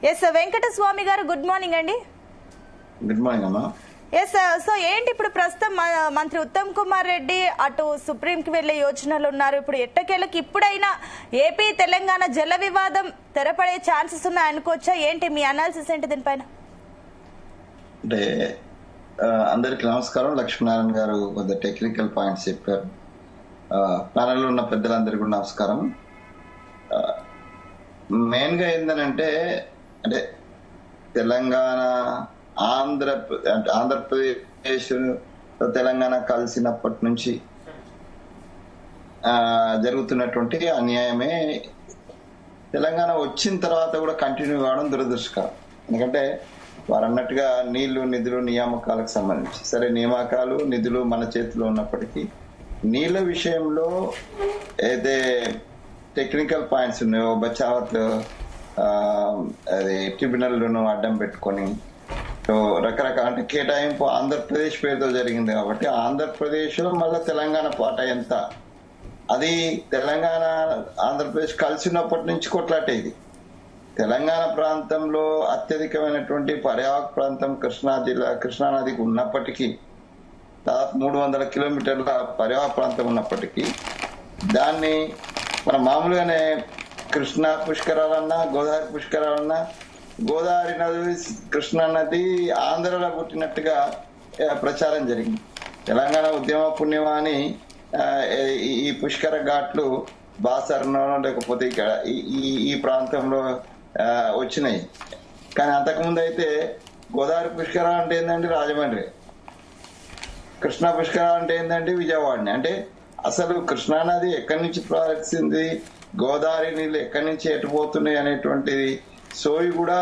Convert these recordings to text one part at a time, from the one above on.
Yes Venkataswamy గారు, good morning అండి. Good morning అమ్మా. ఎస్ సో ఏంటి ఇప్పుడు ప్రస్తుతం మంత్రి ఉత్తమ్ కుమార్ రెడ్డి అటు సుప్రీంకి వెళ్లే యోచనలు ఉన్నారు. ఇప్పుడు ఎట్టకేలకు ఇప్పుడైనా ఏపీ తెలంగాణ జల వివాదం తెరపడే ఛాన్సెస్ ఉన్నాయి అనుకోవచ్చా? ఏంటి మీ అనాలిసిస్ ఏంటి దీనిపైన? అంటే అందరికి నమస్కారం. లక్ష్మీనారాయణ గారు కొంత టెక్నికల్ పాయింట్స్ చెప్పారు. ప్యానెల్లో ఉన్న పెద్దలందరికీ కూడా నమస్కారం. మెయిన్ గా ఏంటంటే అంటే తెలంగాణ ఆంధ్రప్రదేశ్ తెలంగాణ కలిసినప్పటి నుంచి జరుగుతున్నటువంటి అన్యాయమే తెలంగాణ వచ్చిన తర్వాత కూడా కంటిన్యూ కావడం దురదృష్టకరం. ఎందుకంటే వారు అన్నట్టుగా నీళ్లు, నిధులు, నియామకాలకు సంబంధించి సరే నియామకాలు, నిధులు మన చేతిలో ఉన్నప్పటికీ నీళ్ల విషయంలో అయితే టెక్నికల్ పాయింట్స్ ఉన్నాయో బచావత్ అది ట్రిబ్యునల్ను అడ్డం పెట్టుకొని రకరకాల అంటే కేటాయింపు ఆంధ్రప్రదేశ్ పేరుతో జరిగింది కాబట్టి ఆంధ్రప్రదేశ్ లో మళ్ళీ తెలంగాణ పాట ఎంత అది తెలంగాణ ఆంధ్రప్రదేశ్ కలిసినప్పటి నుంచి కొట్లాటే. ఇది తెలంగాణ ప్రాంతంలో అత్యధికమైనటువంటి పర్యావరణ ప్రాంతం కృష్ణా నదికి ఉన్నప్పటికీ దాదాపు 300 కిలోమీటర్ల పర్యావరణ ప్రాంతం ఉన్నప్పటికీ దాన్ని మన మామూలుగానే కృష్ణా పుష్కరాలన్నా గోదావరి పుష్కరాలన్నా గోదావరి నది కృష్ణా నది ఆంధ్రలో పుట్టినట్టుగా ప్రచారం జరిగింది. తెలంగాణ ఉద్యమ పుణ్యమా అని ఈ పుష్కర ఘాట్లు బాసర్నో లేకపోతే ఇక్కడ ఈ ప్రాంతంలో వచ్చినాయి. కానీ అంతకుముందు అయితే గోదావరి పుష్కరాలు అంటే ఏంటంటే రాజమండ్రి, కృష్ణా పుష్కరాలు అంటే ఏంటంటే విజయవాడని. అంటే అసలు కృష్ణానది ఎక్కడి నుంచి ప్రవహిస్తుంది, గోదావరి నీళ్లు ఎక్కడి నుంచి ఎటుపోతున్నాయి అనేటువంటిది సోయి కూడా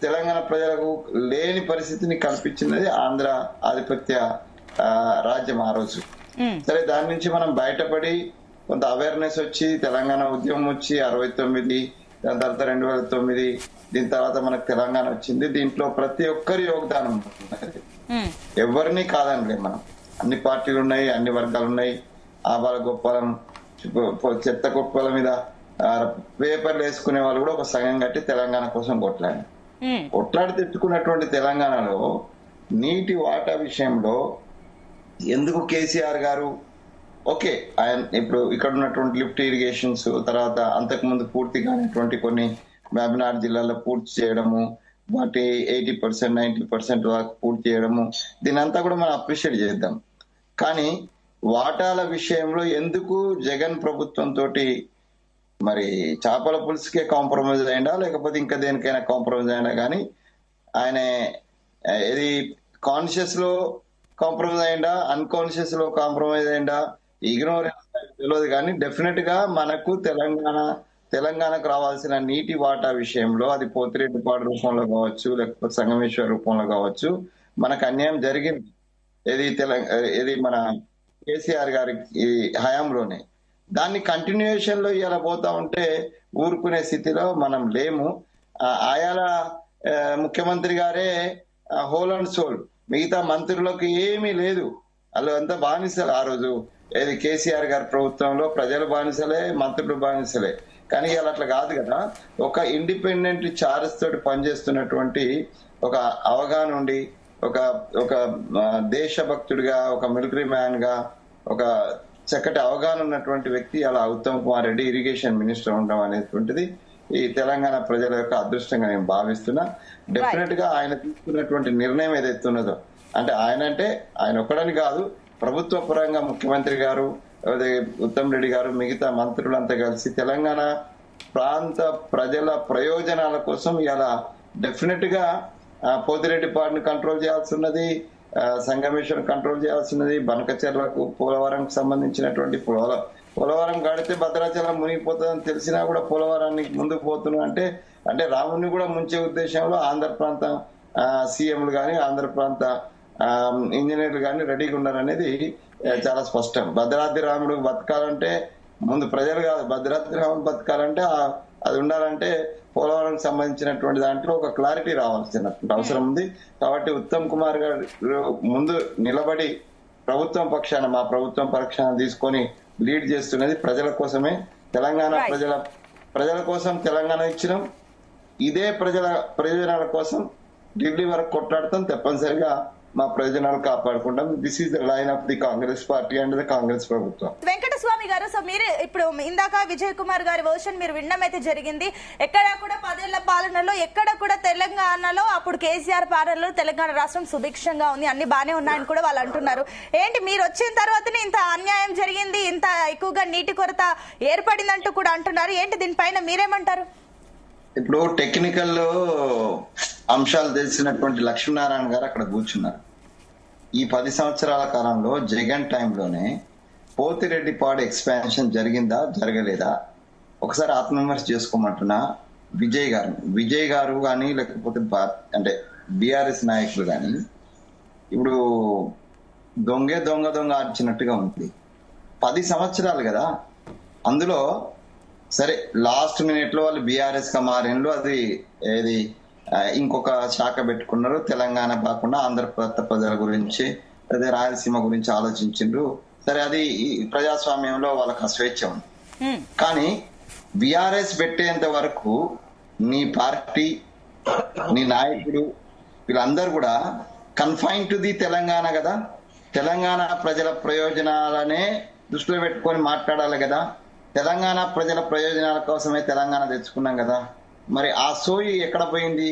తెలంగాణ ప్రజలకు లేని పరిస్థితిని కల్పించినది ఆంధ్ర ఆధిపత్య రాజ్యం ఆ రోజు. సరే దాని నుంచి మనం బయటపడి కొంత అవేర్నెస్ వచ్చి తెలంగాణ ఉద్యమం వచ్చి 69, దాని తర్వాత 2009, దీని తర్వాత మనకు తెలంగాణ వచ్చింది. దీంట్లో ప్రతి ఒక్కరి యోగదానం ఉన్నది, ఎవరిని కాదనిలే. మనం అన్ని పార్టీలు ఉన్నాయి, అన్ని వర్గాలు ఉన్నాయి. ఆబాల గొప్పలం చెత్త కుప్పల మీద పేపర్లు వేసుకునే వాళ్ళు కూడా ఒక సంఘం కట్టి తెలంగాణ కోసం కొట్లాడి తెచ్చుకున్నటువంటి తెలంగాణలో నీటి వాటా విషయంలో ఎందుకు కేసీఆర్ గారు ఓకే ఆయన ఇప్పుడు ఇక్కడ ఉన్నటువంటి లిఫ్ట్ ఇరిగేషన్స్ తర్వాత అంతకుముందు పూర్తి కానిటువంటి కొన్ని వేమనాడ్ జిల్లాలో పూర్తి చేయడము, వాటి 80%, 90% వరకు పూర్తి చేయడము, దీని అంతా కూడా మనం అప్రిషియేట్ చేద్దాం. కానీ వాటాల విషయంలో ఎందుకు జగన్ ప్రభుత్వం తోటి మరి చేపల పులుసుకే కాంప్రమైజ్ అయిందా లేకపోతే ఇంకా దేనికైనా కాంప్రమైజ్ అయినా కానీ ఆయన ఇది కాన్షియస్ లో కాంప్రమైజ్ అయిందా, అన్కాన్షియస్ లో కాంప్రమైజ్ అయిందా, ఇగ్నోరెన్స్ తెలియదు. కానీ డెఫినెట్ గా మనకు తెలంగాణకు రావాల్సిన నీటి వాటా విషయంలో అది పోతిరెడ్డిపాడు రూపంలో కావచ్చు లేకపోతే సంగమేశ్వర రూపంలో కావచ్చు మనకు అన్యాయం జరిగింది. ఇది మన కేసీఆర్ గారి హయాంలోనే. దాన్ని కంటిన్యూయేషన్ లో ఇలా పోతా ఉంటే ఊరుకునే స్థితిలో మనం లేము. ఆయాల ముఖ్యమంత్రి గారే హోల్ అండ్ సోల్, మిగతా మంత్రులకు ఏమీ లేదు, వాళ్ళు అంతా బానిసలు. ఆ రోజు ఏది కేసీఆర్ గారి ప్రభుత్వంలో ప్రజలు బానిసలే, మంత్రులు బానిసలే. కానీ ఇవాళ అట్లా కాదు కదా. ఒక ఇండిపెండెంట్ చార్జ్ తోటి పనిచేస్తున్నటువంటి ఒక అవగాహన ఉండి ఒక దేశభక్తుడిగా, ఒక మిలిటరీ మ్యాన్ గా, ఒక చక్కటి అవగాహన ఉన్నటువంటి వ్యక్తి అలా ఉత్తమ్ కుమార్ రెడ్డి ఇరిగేషన్ మినిస్టర్ ఉండడం అనేటువంటిది ఈ తెలంగాణ ప్రజల యొక్క అదృష్టంగా నేను భావిస్తున్నా. డెఫినెట్ గా ఆయన తీసుకున్నటువంటి నిర్ణయం ఏదైతే ఉన్నదో అంటే ఆయన ఒక్కడని కాదు, ప్రభుత్వ పరంగా ముఖ్యమంత్రి గారు, ఉత్తమ్ రెడ్డి గారు, మిగతా మంత్రులంతా కలిసి తెలంగాణ ప్రాంత ప్రజల ప్రయోజనాల కోసం ఇలా డెఫినెట్ గా పోతిరెడ్డిపాడుని కంట్రోల్ చేయాల్సి ఉన్నది, సంగమేశ్వరం కంట్రోల్ చేయాల్సినది, బనకచెర్లకు పోలవరం సంబంధించినటువంటి పోలవరం గడితే భద్రాచలం మునిగిపోతుందని తెలిసినా కూడా పోలవరానికి ముందుకు పోతున్నా అంటే రాముని కూడా ముంచే ఉద్దేశంలో ఆంధ్ర ప్రాంత సీఎంలు గాని ఆంధ్ర ప్రాంత ఇంజనీర్లు గాని రెడీగా ఉన్నారనేది చాలా స్పష్టం. భద్రాద్రి రాముడు బతకాలంటే ముందు ప్రజలు కాదు, భద్రాద్రి రాముడు బతకాలంటే అది ఉండాలంటే పోలవరం సంబంధించినటువంటి దాంట్లో ఒక క్లారిటీ రావాల్సినటువంటి అవసరం ఉంది. కాబట్టి ఉత్తమ్ కుమార్ గారు ముందు నిలబడి మా ప్రభుత్వం పక్షాన తీసుకొని లీడ్ చేస్తున్నది ప్రజల కోసమే. తెలంగాణ ప్రజల కోసం తెలంగాణ ఇచ్చినాం, ఇదే ప్రజల ప్రయోజనాల కోసం ఢిల్లీ వరకు కొట్లాడతాం. తప్పనిసరిగా మా ప్రయోజనాలు కాపాడుకుంటాం. This is the line of the Congress party and the Congress ప్రభుత్వం. వెంకటస్వామి గారు, సో మీరు ఇప్పుడు ఇందాక విజయ్ కుమార్ గారి వర్షన్ మీరు వినడం అయితే జరిగింది. ఎక్కడ కూడా 10 ఏళ్ల పాలనలో ఎక్కడ కూడా తెలంగాణలో అప్పుడు కేసీఆర్ పాలనలో తెలంగాణ రాష్ట్రం సుభిక్షంగా ఉంది, అన్ని బానే ఉన్నాయని కూడా వాళ్ళు అంటున్నారు. ఏంటి మీరు వచ్చిన తర్వాతనే ఇంత అన్యాయం జరిగింది, ఇంత ఎక్కువగా నీటి కొరత ఏర్పడిందంటూ కూడా అంటున్నారు. ఏంటి దీనిపైన మీరేమంటారు? ఇప్పుడు టెక్నికల్ అంశాలు తెలిసినటువంటి లక్ష్మీనారాయణ గారు అక్కడ కూర్చున్నారు. ఈ 10 సంవత్సరాల కాలంలో జగన్ టైంలోనే పోతిరెడ్డిపాడు ఎక్స్పాన్షన్ జరిగిందా జరగలేదా ఒకసారి ఆత్మవిమర్శ చేసుకోమంటున్నా. విజయ్ గారు కానీ లేకపోతే అంటే బీఆర్ఎస్ నాయకులు కానీ ఇప్పుడు దొంగ ఆర్చినట్టుగా ఉంది. 10 సంవత్సరాలు కదా, అందులో సరే లాస్ట్ మినిట్ లో వాళ్ళు బీఆర్ఎస్ గా మారినలు, అది ఏది ఇంకొక శాఖ పెట్టుకున్నారు. తెలంగాణ కాకుండా ఆంధ్ర ప్రజల గురించి అదే రాయలసీమ గురించి ఆలోచించిండ్రు. సరే, అది ప్రజాస్వామ్యంలో వాళ్ళకి స్వేచ్ఛ ఉంది. కానీ బీఆర్ఎస్ పెట్టేంత వరకు నీ పార్టీ, నీ నాయకుడు వీళ్ళందరూ కూడా కన్ఫైన్ టు ది తెలంగాణ కదా. తెలంగాణ ప్రజల ప్రయోజనాలనే దృష్టిలో పెట్టుకొని మాట్లాడాలి కదా. తెలంగాణ ప్రజల ప్రయోజనాల కోసమే తెలంగాణ తెచ్చుకున్నాం కదా. మరి ఆ సోయి ఎక్కడ పోయింది?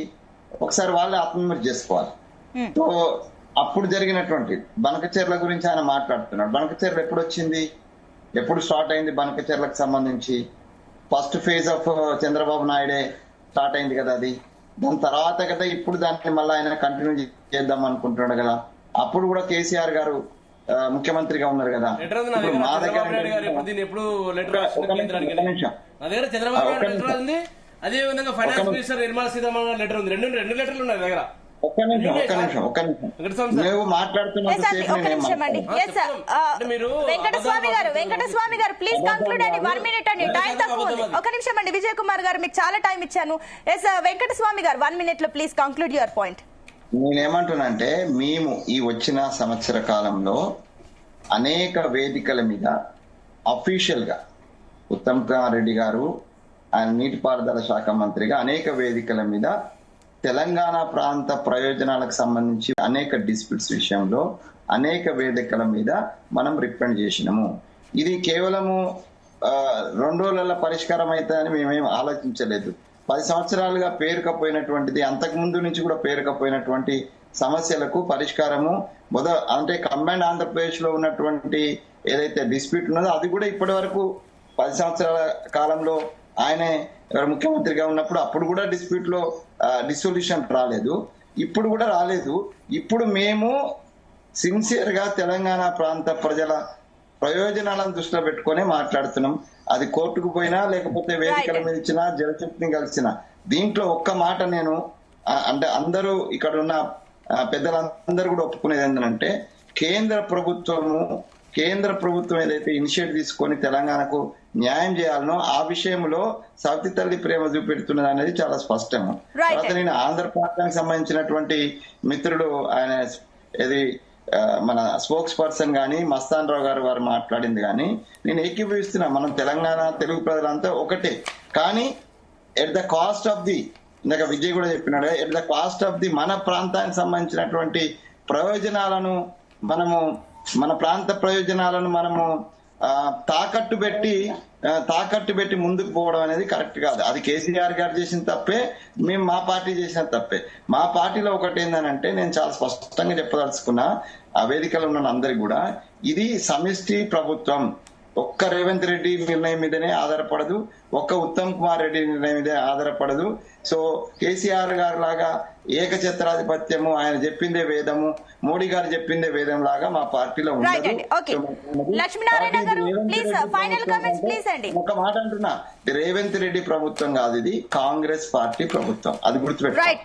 ఒకసారి వాళ్ళే ఆత్మవిమర్శ చేసుకోవాలి. సో అప్పుడు జరిగినటువంటి బనకచెర్ల గురించి ఆయన మాట్లాడుతున్నాడు. బనకచెర్ల ఎప్పుడు వచ్చింది, ఎప్పుడు స్టార్ట్ అయింది? బనకచెర్లకు సంబంధించి ఫస్ట్ ఫేజ్ ఆఫ్ చంద్రబాబు నాయుడే స్టార్ట్ అయింది కదా అది. దాని తర్వాత కదా ఇప్పుడు దాన్ని మళ్ళీ ఆయన కంటిన్యూ చేద్దాం అనుకుంటున్నాడు కదా. అప్పుడు కూడా కేసీఆర్ గారు ముఖ్యమంత్రిగా ఉన్నారు కదా. మా దగ్గర అదే విధంగా finance minister Nirmala Sitharaman letter ఉంది. రెండు లెటర్లు ఉన్నాయి దగ్గర. ఒక్క నిమిషం నువ్వు మాట్లాడుతున్నా. వెంకటస్వామి గారు ప్లీజ్ కంక్లూడ్ అండి. 1 minute అండి, టైం తక్కువ ఉంది. ఒక నిమిషం అండి విజయ్ కుమార్ గారు, మీకు చాలా టైం ఇచ్చాను. ఎస్ వెంకటస్వామి గారు 1 minute లో ప్లీజ్ కంక్లూడ్ యువర్ పాయింట్. నేనేమంటున్నానంటే, మేము ఈ వచ్చిన సంవత్సర కాలంలో అనేక వేదికల మీద అఫీషియల్ గా ఉత్తమ్ కుమార్ రెడ్డి గారు ఆయన నీటిపారుదల శాఖ మంత్రిగా అనేక వేదికల మీద తెలంగాణ ప్రాంత ప్రయోజనాలకు సంబంధించి అనేక డిస్ప్యూట్స్ విషయంలో అనేక వేదికల మీద మనం రిప్రజెంట్ చేసినాము. ఇది కేవలము 2 రోజుల పరిష్కారం అవుతుందని మేమేం ఆలోచించలేదు. 10 సంవత్సరాలుగా పేరుకపోయినటువంటిది, అంతకు ముందు నుంచి కూడా పేరుకపోయినటువంటి సమస్యలకు పరిష్కారము అంటే కంబైన్డ్ ఆంధ్రప్రదేశ్ లో ఉన్నటువంటి ఏదైతే డిస్ప్యూట్ ఉన్నదో అది కూడా ఇప్పటి వరకు 10 సంవత్సరాల కాలంలో ఆయనే ముఖ్యమంత్రిగా ఉన్నప్పుడు అప్పుడు కూడా డిస్ప్యూట్ లో డిసొల్యూషన్ రాలేదు, ఇప్పుడు కూడా రాలేదు. ఇప్పుడు మేము సిన్సియర్ గా తెలంగాణ ప్రాంత ప్రజల ప్రయోజనాలను దృష్టిలో పెట్టుకుని మాట్లాడుతున్నాం. అది కోర్టుకు పోయినా లేకపోతే వేదికల మీద ఇచ్చినా జలశక్తిని కలిసిన దీంట్లో ఒక్క మాట నేను అంటే అందరూ ఇక్కడ ఉన్న పెద్దలందరూ కూడా ఒప్పుకునేది ఏంటంటే, కేంద్ర ప్రభుత్వం ఏదైతే ఇనిషియేటివ్ తీసుకొని తెలంగాణకు న్యాయం చేయాలనో ఆ విషయంలో సవతి తల్లి ప్రేమ చూపెడుతున్నది అనేది చాలా స్పష్టము. తర్వాత నేను ఆంధ్ర ప్రాంతానికి సంబంధించినటువంటి మిత్రుడు ఆయన ఇది మన స్పోక్స్ పర్సన్ గాని మస్తాన్ రావు గారు వారు మాట్లాడింది కానీ నేను ఏకీభవిస్తున్నా. మనం తెలంగాణ తెలుగు ప్రజలంతా ఒకటే. కానీ at the cost of the, ఇందాక విజయ్ కూడా చెప్పినాడు, at the cost of the మన ప్రాంతానికి సంబంధించినటువంటి ప్రయోజనాలను మన ప్రాంత ప్రయోజనాలను మనము తాకట్టు పెట్టి ముందుకు పోవడం అనేది కరెక్ట్ కాదు. అది కేసీఆర్ గారు చేసిన తప్పే, మేము మా పార్టీ చేసిన తప్పే. మా పార్టీలో ఒకటి ఏంటంటే, నేను చాలా స్పష్టంగా చెప్పదలుచుకున్నా ఆ వేదికలో ఉన్న అందరికి కూడా, ఇది సమిష్టి ప్రభుత్వం. ఒక్క రేవంత్ రెడ్డి నిర్ణయం మీదనే ఆధారపడదు, ఒక్క ఉత్తమ్ కుమార్ రెడ్డి నిర్ణయం మీదే ఆధారపడదు. సో కేసీఆర్ గారు లాగా ఏకఛత్రాధిపత్యము, ఆయన చెప్పిందే వేదము, మోడీ గారు చెప్పిందే వేదం లాగా మా పార్టీలో ఉండదు. ఒక మాట అంటున్నా, రేవంత్ రెడ్డి ప్రభుత్వం కాదు, ఇది కాంగ్రెస్ పార్టీ ప్రభుత్వం, అది గుర్తుపెట్టు.